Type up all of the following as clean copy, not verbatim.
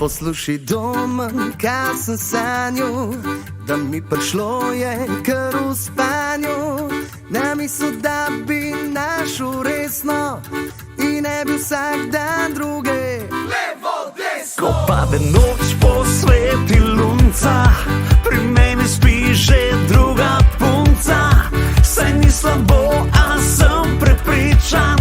Poslušaj domen, kaj sem sanjal, da mi prišlo je kar v spanju. Na misel, da bi našel resno in ne bi vsak dan druge. Levo, desno. Ko pade noč, posveti lunca, pri meni spi že druga punca. Saj ni slabo, a sem prepričan,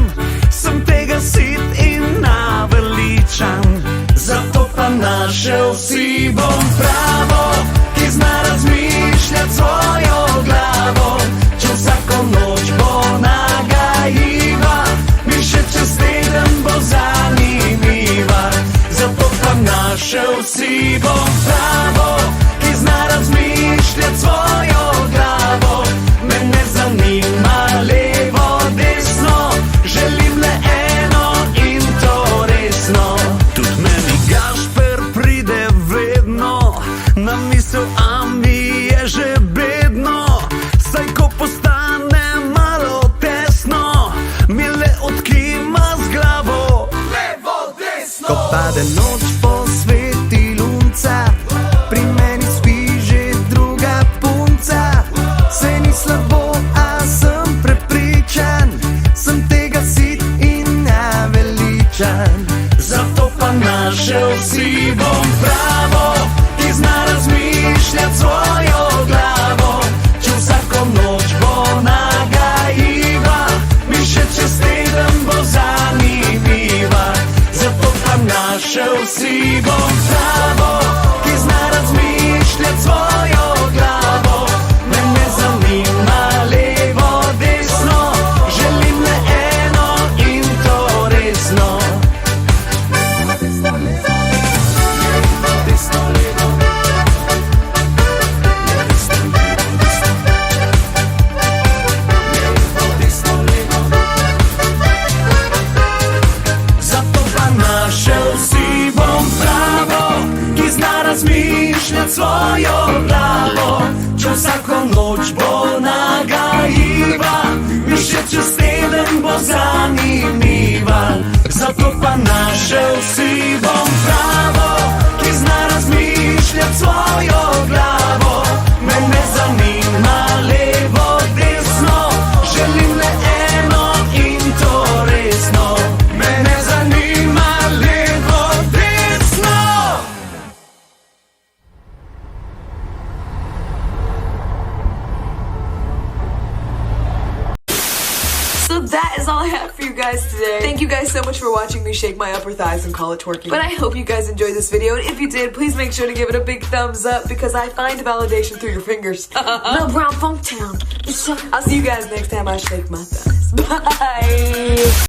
sem tega sit in naveličan. Zato pa našel si bom pravo, ki zna razmišljati svojo glavo. Če vsako noč bo nagajiva, mi še čez teden bo zanimiva. Zato pa našel si bom pravo, ki zna razmišljati svojo glavo. Me ne zanima levo, desno, želim le eno in to resno. Tudi meni Gašper pride vedno na misel, a mi je že bedno. Saj ko postane malo tesno, mi le odkima z glavo. Levo, desno. Ko pade noč, posveti lunca, pri meni spi že druga punca. Saj ni slabo, a sem prepričan, sem tega sit in naveličan. Zato pa našel si bom pravo, ki zna razmišljati svojo glavo. Če vsako noč bo nagajiva, mi še čez teden bo zanimiva. Zato pa našel si bom pravo, ki zna razmišljati svojo glavo. Me ne zanima levo, desno, želim le eno in to resno. Zato pa našel si bom pravo, ki zna razmišljati svojo glavo. Če vsako noč bo nagajiva, mi še čez teden bo zanimiva. Zato pa našel si bom pravo, ki zna razmišljati svojo glavo. Me ne zanima levo, desno, želim le eno in to resno. Me ne zanima levo, desno. So that is all I have for you guys today. Thank you guys so much for watching me shake my upper thighs and call it twerking. But I hope you guys enjoyed this video, and if you did, please make sure to give it a big thumbs up because I find validation through your fingers. Lil Brown Funktown. I'll see you guys next time I shake my thighs. Bye!